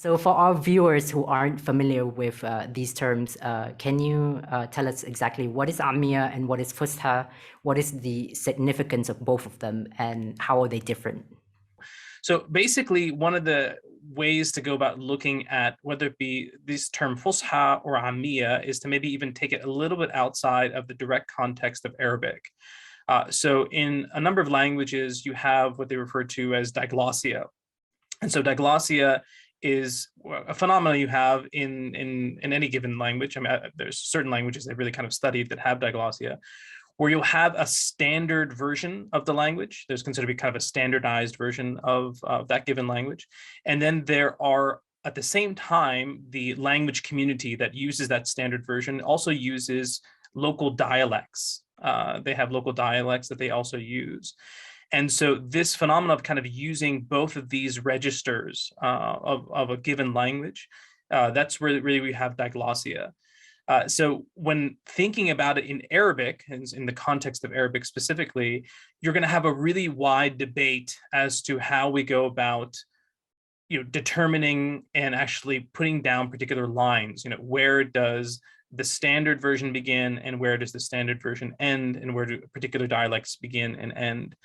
So for our viewers who aren't familiar with these terms, can you tell us exactly what is Ammiya and what is Fusha? What is the significance of both of them and how are they different? So basically, one of the ways to go about looking at whether it be this term Fusha or Ammiya is to maybe even take it a little bit outside of the direct context of Arabic. So in a number of languages, you have what they refer to as diglossia. And so diglossia is a phenomenon you have in any given language. I mean, there's certain languages they've really kind of studied that have diglossia, where you'll have a standard version of the language. There's considered to be kind of a standardized version of that given language. And then there are, at the same time, the language community that uses that standard version also uses local dialects. They have local dialects that they also use. And so this phenomenon of kind of using both of these registers of a given language, that's where really we have diglossia. So when thinking about it in Arabic, and in the context of Arabic specifically, you're going to have a really wide debate as to how we go about, determining and actually putting down particular lines. Where does the standard version begin and where does the standard version end, and where do particular dialects begin and end?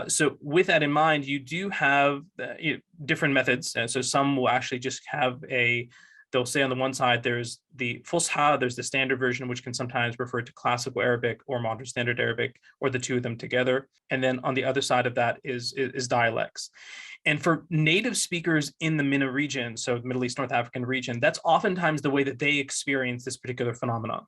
So with that in mind, you do have different methods. So some will actually just have they'll say on the one side, there's the Fusha, there's the standard version, which can sometimes refer to classical Arabic or modern standard Arabic, or the two of them together. And then on the other side of that is dialects. And for native speakers in the MENA region, so Middle East, North African region, that's oftentimes the way that they experience this particular phenomenon.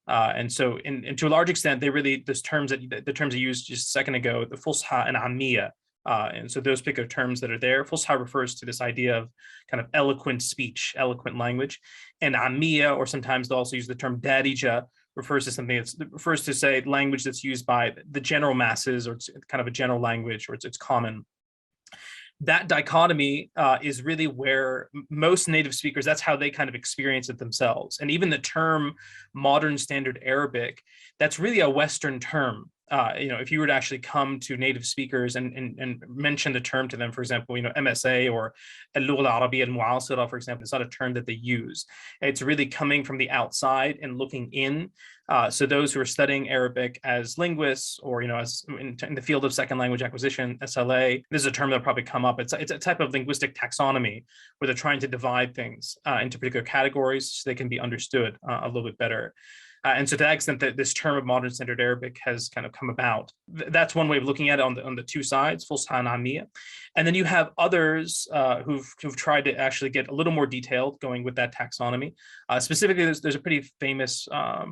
And so, to a large extent, the terms I used just a second ago, the Fusha and Ammiya, and so those particular terms that are there, Fusha refers to this idea of kind of eloquent speech, eloquent language, and Ammiya, or sometimes they'll also use the term Darija, refers to something refers to, say, language that's used by the general masses, or it's kind of a general language, or it's common. That dichotomy is really where most native speakers, that's how they kind of experience it themselves. And even the term modern standard Arabic, that's really a Western term. If you were to actually come to native speakers and mention the term to them, for example, MSA or Al-Lugha al-Arabiyya al-Mu'asira, for example, it's not a term that they use. It's really coming from the outside and looking in. So those who are studying Arabic as linguists, or as in the field of second language acquisition, SLA, this is a term that'll probably come up. It's a type of linguistic taxonomy where they're trying to divide things into particular categories so they can be understood a little bit better. And so to that extent that this term of modern standard Arabic has kind of come about. That's one way of looking at it on the two sides, Fusha and Ammiya. And then you have others who've tried to actually get a little more detailed going with that taxonomy. Specifically, there's a pretty famous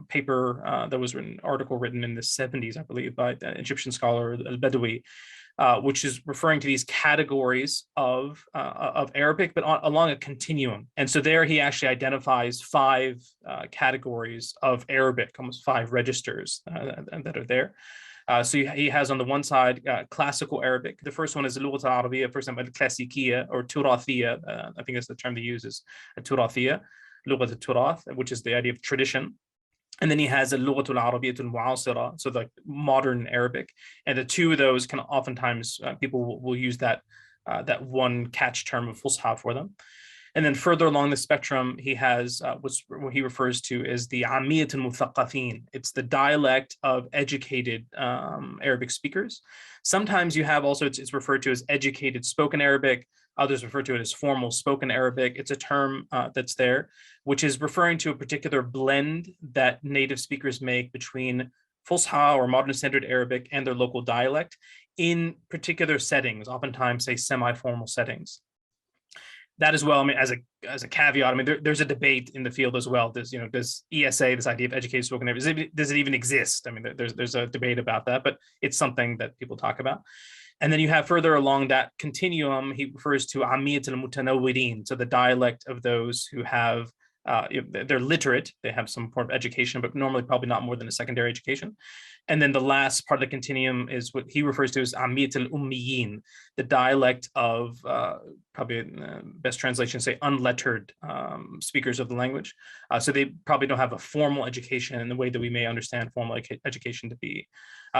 paper that was article written in the 70s, I believe, by the Egyptian scholar Al-Badawi, which is referring to these categories of Arabic, but along a continuum. And so there he actually identifies 5 categories of Arabic, almost 5 registers that are there. So he has on the one side classical Arabic. The first one is Al-Lugha al-Arabiyya, for example, al-Klasikiyya or Turathiyya. I think that's the term they use, is Turathiyya, Lugha al-Turath, which is the idea of tradition. And then he has Al-Lugha al-Arabiyya al-Mu'asira, so the modern Arabic. And the two of those can oftentimes people will use that one catch term of Fusha for them. And then further along the spectrum, he has what he refers to as the Ammiyat al-Muthaqqafin. It's the dialect of educated Arabic speakers. Sometimes you have also, it's referred to as educated spoken Arabic. Others refer to it as formal spoken Arabic. It's a term that's there, which is referring to a particular blend that native speakers make between Fusha or modern standard Arabic and their local dialect in particular settings, oftentimes say semi-formal settings. That as well, I mean, as a caveat, I mean, there's a debate in the field as well. Does ESA, this idea of educated spoken Arabic, does it even exist? I mean, there's a debate about that, but it's something that people talk about. And then you have further along that continuum, he refers to Ammiyat al-Mutanawwirin, so the dialect of those who have they're literate, they have some form of education, but normally probably not more than a secondary education. And then the last part of the continuum is what he refers to as Ammiyat al-Ummiyin, the dialect of probably best translation, say unlettered speakers of the language. So they probably don't have a formal education in the way that we may understand formal education to be.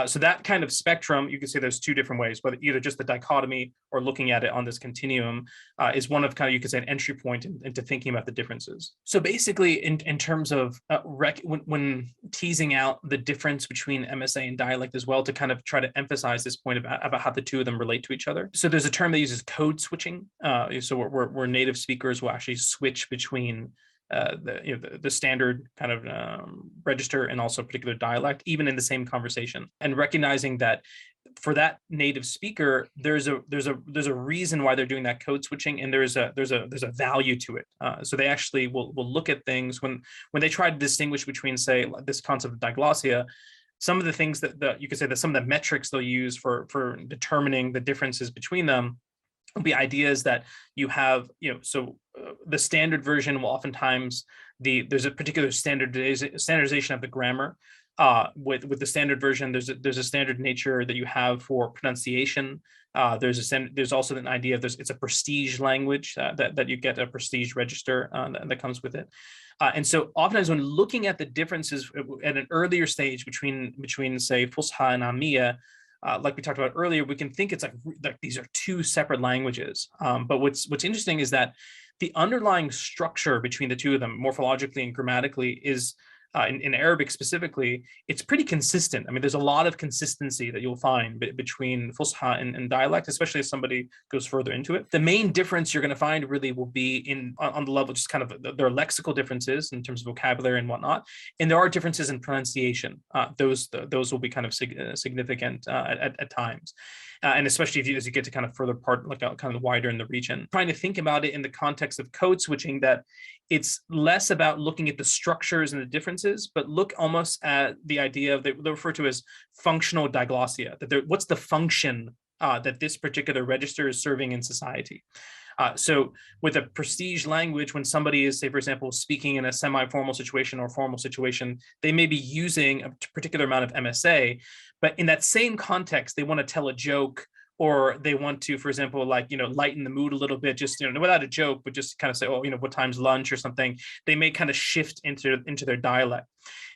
So that kind of spectrum, you could say there's two different ways, whether either just the dichotomy or looking at it on this continuum is one of kind of, you could say, an entry point into thinking about the differences. So basically, in terms of when teasing out the difference between MSA and dialect as well, to kind of try to emphasize this point about how the two of them relate to each other. So there's a term that uses code switching. So where native speakers will actually switch between the standard kind of register and also particular dialect, even in the same conversation, and recognizing that for that native speaker, there's a reason why they're doing that code switching, and there's a value to it. So they actually will look at things when they try to distinguish between, say, this concept of diglossia. Some of the things that you could say that some of the metrics they'll use for determining the differences between them will be ideas that you have, the standard version will oftentimes there's a particular standardization of the grammar. With the standard version, there's a standard nature that you have for pronunciation. There's also an idea of it's a prestige language that you get a prestige register that comes with it. And so oftentimes when looking at the differences at an earlier stage between say Fusha and Ammiya, like we talked about earlier, we can think it's like these are two separate languages. But what's interesting is that the underlying structure between the two of them, morphologically and grammatically, is in Arabic specifically, it's pretty consistent. I mean, there's a lot of consistency that you'll find between Fusha and dialect, especially as somebody goes further into it. The main difference you're going to find really will be on the level, just kind of there are lexical differences in terms of vocabulary and whatnot, and there are differences in pronunciation. Those will be kind of significant at times. And especially as you get to kind of further part, like kind of wider in the region, trying to think about it in the context of code switching, that it's less about looking at the structures and the differences, but look almost at the idea of they refer to as functional diglossia, that what's the function that this particular register is serving in society. So with a prestige language, when somebody is, say, for example, speaking in a semi-formal situation or formal situation, they may be using a particular amount of MSA, but in that same context, they want to tell a joke, or they want to, for example, lighten the mood a little bit, just, without a joke, but just kind of say, oh, what time's lunch or something. They may kind of shift into their dialect.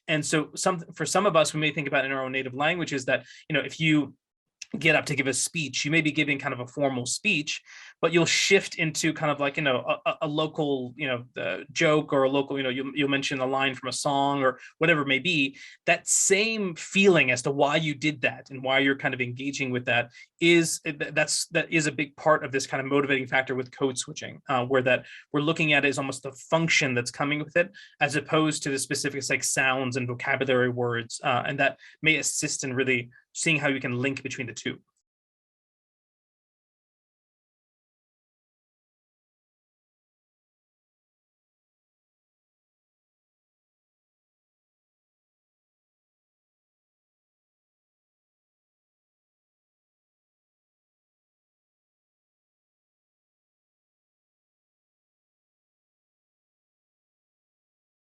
And so for some of us, we may think about in our own native languages that, if you get up to give a speech, you may be giving kind of a formal speech, but you'll shift into kind of like, a local, joke, or a local, you'll mention a line from a song or whatever it may be. That same feeling as to why you did that and why you're kind of engaging with that is a big part of this kind of motivating factor with code switching, where that we're looking at it as almost the function that's coming with it, as opposed to the specifics like sounds and vocabulary words, and that may assist in really seeing how you can link between the two.